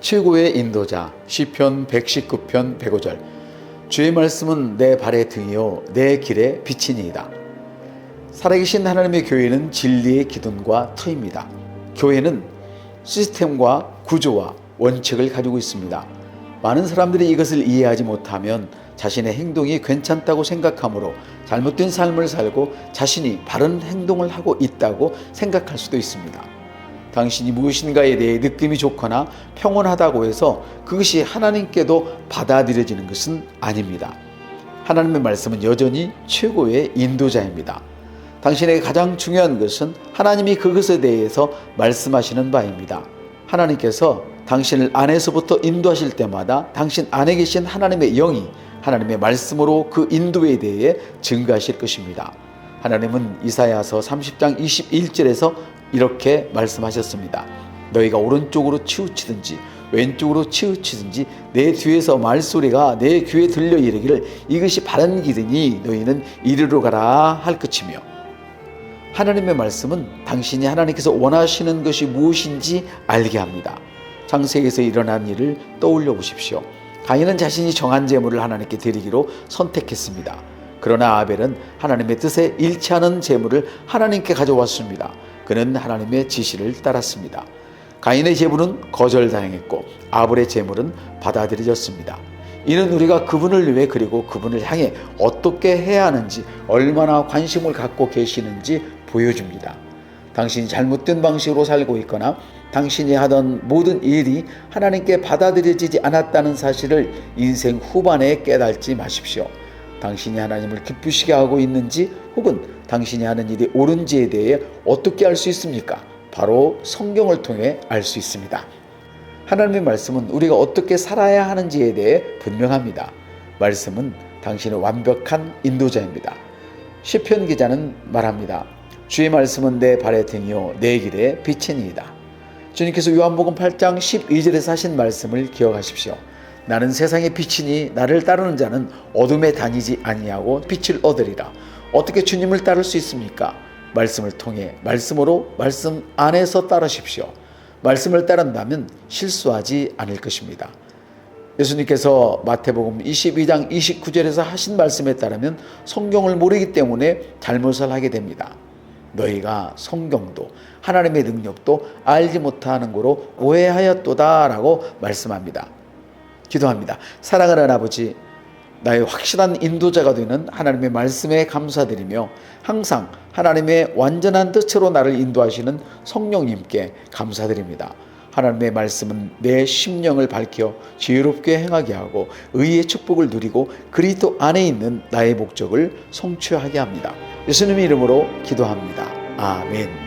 최고의 인도자 시편 119편 105절 주의 말씀은 내 발의 등이요 내 길의 빛이니이다. 살아계신 하나님의 교회는 진리의 기둥과 터입니다. 교회는 시스템과 구조와 원칙을 가지고 있습니다. 많은 사람들이 이것을 이해하지 못하면 자신의 행동이 괜찮다고 생각하므로 잘못된 삶을 살고 자신이 바른 행동을 하고 있다고 생각할 수도 있습니다. 당신이 무엇인가에 대해 느낌이 좋거나 평온하다고 해서 그것이 하나님께도 받아들여지는 것은 아닙니다. 하나님의 말씀은 여전히 최고의 인도자입니다. 당신에게 가장 중요한 것은 하나님이 그것에 대해서 말씀하시는 바입니다. 하나님께서 당신을 안에서부터 인도하실 때마다 당신 안에 계신 하나님의 영이 하나님의 말씀으로 그 인도에 대해 증거하실 것입니다. 하나님은 이사야서 30장 21절에서 이렇게 말씀하셨습니다. 너희가 오른쪽으로 치우치든지 왼쪽으로 치우치든지 내 뒤에서 말소리가 내 귀에 들려 이르기를 이것이 바른 길이니 너희는 이리로 가라 할 것이며, 하나님의 말씀은 당신이 하나님께서 원하시는 것이 무엇인지 알게 합니다. 창세기에서 일어난 일을 떠올려 보십시오. 가인은 자신이 정한 제물을 하나님께 드리기로 선택했습니다. 그러나 아벨은 하나님의 뜻에 일치하는 제물을 하나님께 가져왔습니다. 그는 하나님의 지시를 따랐습니다. 가인의 제물은 거절당했고 아벨의 제물은 받아들여졌습니다. 이는 우리가 그분을 위해 그리고 그분을 향해 어떻게 해야 하는지 얼마나 관심을 갖고 계시는지 보여줍니다. 당신이 잘못된 방식으로 살고 있거나 당신이 하던 모든 일이 하나님께 받아들여지지 않았다는 사실을 인생 후반에 깨닫지 마십시오. 당신이 하나님을 기쁘시게 하고 있는지 혹은 당신이 하는 일이 옳은지에 대해 어떻게 알 수 있습니까? 바로 성경을 통해 알 수 있습니다. 하나님의 말씀은 우리가 어떻게 살아야 하는지에 대해 분명합니다. 말씀은 당신의 완벽한 인도자입니다. 시편 기자는 말합니다. 주의 말씀은 내 발의 등이요 내 길의 빛이니이다. 주님께서 요한복음 8장 12절에서 하신 말씀을 기억하십시오. 나는 세상의 빛이니 나를 따르는 자는 어둠에 다니지 아니하고 빛을 얻으리라. 어떻게 주님을 따를 수 있습니까? 말씀을 통해 말씀으로 말씀 안에서 따르십시오. 말씀을 따른다면 실수하지 않을 것입니다. 예수님께서 마태복음 22장 29절에서 하신 말씀에 따르면 성경을 모르기 때문에 잘못을 하게 됩니다. 너희가 성경도 하나님의 능력도 알지 못하는 거로 오해하였도다 라고 말씀합니다. 기도합니다. 사랑하는 아버지, 나의 확실한 인도자가 되는 하나님의 말씀에 감사드리며 항상 하나님의 완전한 뜻으로 나를 인도하시는 성령님께 감사드립니다. 하나님의 말씀은 내 심령을 밝혀 지혜롭게 행하게 하고 의의 축복을 누리고 그리스도 안에 있는 나의 목적을 성취하게 합니다. 예수님의 이름으로 기도합니다. 아멘.